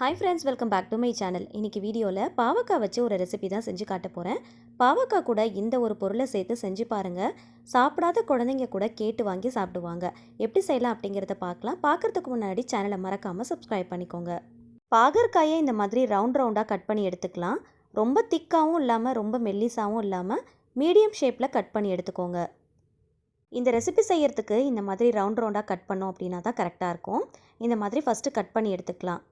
Hi friends, welcome back to my channel. இன்றைக்கி வீடியோவில் பாவக்காய் வச்சு ஒரு ரெசிபி தான் செஞ்சு காட்ட போகிறேன். பாவக்காய் கூட இந்த ஒரு பொருளை சேர்த்து செஞ்சு பாருங்கள். சாப்பிடாத குழந்தைங்க கூட கேட்டு வாங்கி சாப்பிடுவாங்க. எப்படி செய்யலாம் அப்படிங்கிறத பார்க்கலாம். பார்க்குறதுக்கு முன்னாடி சேனலை மறக்காமல் சப்ஸ்கிரைப் பண்ணிக்கோங்க. பாகற்காயை இந்த மாதிரி ரவுண்டாக கட் பண்ணி எடுத்துக்கலாம். ரொம்ப திக்காகவும் இல்லாமல் ரொம்ப மெல்லிசாகவும் இல்லாமல் மீடியம் ஷேப்பில் கட் பண்ணி எடுத்துக்கோங்க. இந்த ரெசிபி செய்யறதுக்கு இந்த மாதிரி ரவுண்டாக கட் பண்ணோம் அப்படின்னா தான் கரெக்டாக இருக்கும். இந்த மாதிரி ஃபஸ்ட்டு கட் பண்ணி எடுத்துக்கலாம்.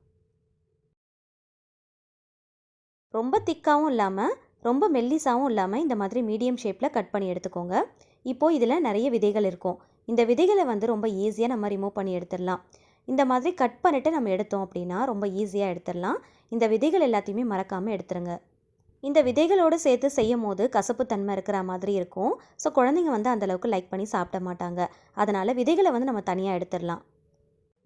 ரொம்ப திக்காகவும் இல்லாமல் ரொம்ப மெல்லிசாவும் இல்லாமல் இந்த மாதிரி மீடியம் ஷேப்பில் கட் பண்ணி எடுத்துக்கோங்க. இப்போது இதில் நிறைய விதைகள் இருக்கும். இந்த விதைகளை ரொம்ப ஈஸியாக நம்ம ரிமூவ் பண்ணி எடுத்துடலாம். இந்த மாதிரி கட் பண்ணிவிட்டு நம்ம எடுத்தோம் அப்படின்னா ரொம்ப ஈஸியாக எடுத்துடலாம். இந்த விதைகள் எல்லாத்தையுமே மறக்காமல் எடுத்துருங்க. இந்த விதைகளோடு சேர்த்து செய்யும் போது கசப்பு தன்மை இருக்கிற மாதிரி இருக்கும். ஸோ குழந்தைங்க அந்தளவுக்கு லைக் பண்ணி சாப்பிட மாட்டாங்க. அதனால் விதைகளை நம்ம தனியாக எடுத்துடலாம்.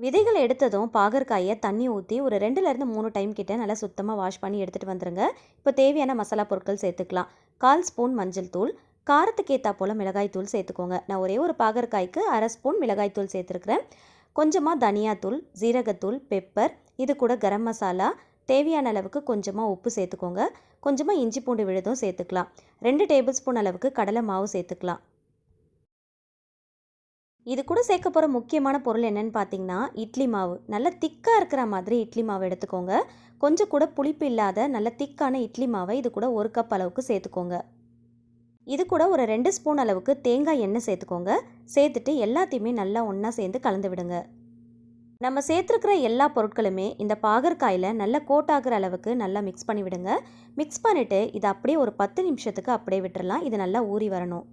விதைகளை எடுத்ததும் பாகற்காயை தண்ணி ஊற்றி ஒரு 2லேருந்து 3 டைம் கிட்ட நல்லா சுத்தமாக வாஷ் பண்ணி எடுத்துகிட்டு வந்துடுங்க. இப்போ தேவையான மசாலா பொருட்கள் சேர்த்துக்கலாம். 1/4 ஸ்பூன் மஞ்சள் தூள், காரத்துக்கு ஏற்றா போல் மிளகாய் தூள் சேர்த்துக்கோங்க. நான் ஒரே ஒரு பாகற்காய்க்கு 1/2 ஸ்பூன் மிளகாய் தூள் சேர்த்துருக்குறேன். கொஞ்சமாக தனியாத்தூள், ஜீரகத்தூள், பெப்பர், இது கூட கரம் மசாலா, தேவையான அளவுக்கு கொஞ்சமாக உப்பு சேர்த்துக்கோங்க. கொஞ்சமாக இஞ்சி பூண்டு விழுதும் சேர்த்துக்கலாம். 2 டேபிள் ஸ்பூன் அளவுக்கு கடலை மாவு சேர்த்துக்கலாம். இது கூட சேர்க்க போகிற முக்கியமான பொருள் என்னென்னு பார்த்தீங்கன்னா இட்லி மாவு. நல்ல திக்காக இருக்கிற மாதிரி இட்லி மாவு எடுத்துக்கோங்க. கொஞ்சம் கூட புளிப்பு இல்லாத நல்ல திக்கான இட்லி மாவை இது கூட 1 கப் அளவுக்கு சேர்த்துக்கோங்க. இது கூட ஒரு 2 ஸ்பூன் அளவுக்கு தேங்காய் எண்ணெய் சேர்த்துக்கோங்க. சேர்த்துட்டு எல்லாத்தையுமே நல்லா ஒன்றா சேர்ந்து கலந்து விடுங்க. நம்ம சேர்த்துருக்கிற எல்லா பொருட்களுமே இந்த பாகற்காயில் நல்லா கோட் ஆகிற அளவுக்கு நல்லா மிக்ஸ் பண்ணி விடுங்க. மிக்ஸ் பண்ணிவிட்டு இதை அப்படியே ஒரு 10 நிமிஷத்துக்கு அப்படியே விட்டுறலாம். இது நல்லா ஊறி வரணும்.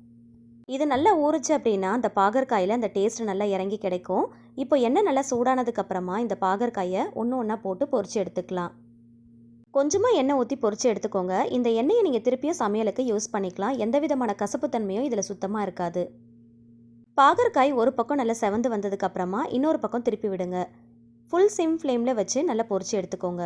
இது நல்லா ஊறுச்சு அப்படின்னா அந்த பாகற்காயில் அந்த டேஸ்ட் நல்லா இறங்கி கிடைக்கும். இப்போ எண்ணெய் நல்லா சூடானதுக்கப்புறமா இந்த பாகற்காயை ஒன்றா போட்டு பொரிச்சு எடுத்துக்கலாம். கொஞ்சமாக எண்ணெய் ஊற்றி பொரிச்சு எடுத்துக்கோங்க. இந்த எண்ணெயை நீங்கள் திருப்பியும் சமையலுக்கு யூஸ் பண்ணிக்கலாம். எந்த விதமான கசப்புத்தன்மையும் இதில் சுத்தமாக இருக்காது. பாகற்காய் ஒரு பக்கம் நல்லா செவந்து வந்ததுக்கப்புறமா இன்னொரு பக்கம் திருப்பி விடுங்க. ஃபுல் சிம் ஃப்ளேமில் வச்சு நல்லா பொரிச்சு எடுத்துக்கோங்க.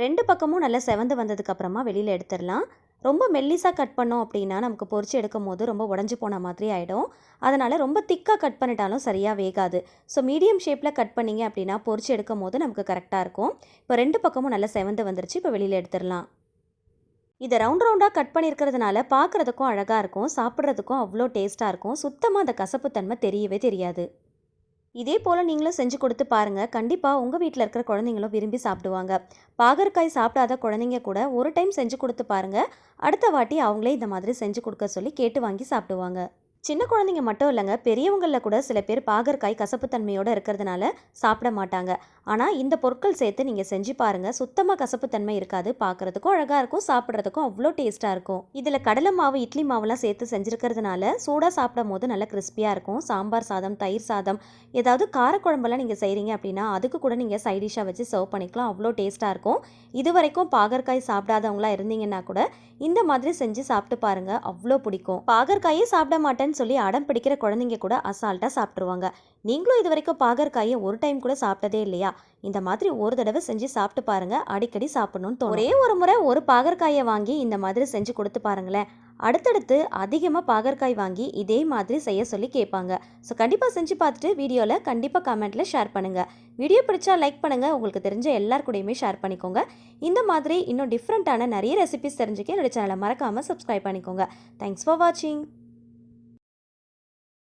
2 பக்கமும் நல்லா செவந்து வந்ததுக்கப்புறமா வெளியில் எடுத்துடலாம். ரொம்ப மெல்லிசாக கட் பண்ணோம் அப்படின்னா நமக்கு பொரிச்சு எடுக்கும் போது ரொம்ப உடஞ்சி போன மாதிரி ஆகிடும். அதனால் ரொம்ப திக்காக கட் பண்ணிட்டாலும் சரியாக வேகாது. ஸோ மீடியம் ஷேப்பில் கட் பண்ணிங்க அப்படின்னா பொரிச்சு எடுக்கும் போது நமக்கு கரெக்டாக இருக்கும். இப்போ 2 பக்கமும் நல்லா செவந்து வந்துருச்சு. இப்போ வெளியில் எடுத்துடலாம். இதை ரவுண்டாக கட் பண்ணியிருக்கிறதுனால பார்க்குறதுக்கும் அழகாக இருக்கும், சாப்பிட்றதுக்கும் அவ்வளோ டேஸ்ட்டாக இருக்கும். சுத்தமாக அந்த கசப்புத்தன்மை தெரியவே தெரியாது. இதே போல் நீங்களும் செஞ்சு கொடுத்து பாருங்கள். கண்டிப்பாக உங்கள் வீட்டில் இருக்கிற குழந்தைங்களும் விரும்பி சாப்பிடுவாங்க. பாகற்காய் சாப்பிடாத குழந்தைங்க கூட ஒரு டைம் செஞ்சு கொடுத்து பாருங்கள். அடுத்த வாட்டி அவங்களே இந்த மாதிரி செஞ்சு கொடுக்க சொல்லி கேட்டு வாங்கி சாப்பிடுவாங்க. சின்ன குழந்தைங்க மட்டும் இல்லைங்க, பெரியவங்களில் கூட சில பேர் பாகற்காய் கசப்புத்தன்மையோடு இருக்கிறதுனால சாப்பிட மாட்டாங்க. ஆனால் இந்த பொருட்கள் சேர்த்து நீங்கள் செஞ்சு பாருங்கள். சுத்தமாக கசப்புத்தன்மை இருக்காது. பார்க்குறதுக்கும் அழகாக இருக்கும், சாப்பிட்றதுக்கும் அவ்வளோ டேஸ்ட்டாக இருக்கும். இதில் கடலை மாவு, இட்லி மாவுலாம் சேர்த்து செஞ்சுருக்கிறதுனால சூடாக சாப்பிடும் போது நல்லா கிறிஸ்பியாக இருக்கும். சாம்பார் சாதம், தயிர் சாதம், ஏதாவது காரக்குழம்பெல்லாம் நீங்கள் செய்கிறீங்க அப்படின்னா அதுக்கு கூட நீங்கள் சைடிஷாக வச்சு சர்வ் பண்ணிக்கலாம். அவ்வளோ டேஸ்ட்டாக இருக்கும். இது வரைக்கும் பாகற்காய் சாப்பிடாதவங்களா இருந்தீங்கன்னா கூட இந்த மாதிரி செஞ்சு சாப்பிட்டு பாருங்கள். அவ்வளோ பிடிக்கும். பாகற்காயே சாப்பிட மாட்டேன்னு சொல்லி அடம் பிடிக்கிற குழந்தைங்க கூட அசால்ட்டாக சாப்பிட்ருவாங்க. நீங்களும் இது வரைக்கும் பாகற்காயை ஒரு டைம் கூட சாப்பிட்டதே இல்லையா? இந்த மாதிரி ஒரு தடவை செஞ்சு சாப்பிட்டு பாருங்கள். அடிக்கடி சாப்பிடணும்னு தோணும். ஒரே ஒரு முறை ஒரு பாகற்காயை வாங்கி இந்த மாதிரி செஞ்சு கொடுத்து பாருங்களேன். அடுத்தடுத்து அதிகமாக பாகற்காய் வாங்கி இதே மாதிரி செய்ய சொல்லி கேட்பாங்க. ஸோ கண்டிப்பாக செஞ்சு பார்த்துட்டு வீடியோவில் கண்டிப்பாக கமெண்ட்டில் ஷேர் பண்ணுங்கள். வீடியோ பிடிச்சா லைக் பண்ணுங்கள். உங்களுக்கு தெரிஞ்ச எல்லார் கூடயுமே ஷேர் பண்ணிக்கோங்க. இந்த மாதிரி இன்னும் டிஃப்ரெண்ட்டான நிறைய ரெசிபிஸ் தெரிஞ்சுக்க என்னோட சேனலை மறக்காமல் சப்ஸ்கிரைப் பண்ணிக்கோங்க. தேங்க்ஸ் ஃபார் வாட்சிங்.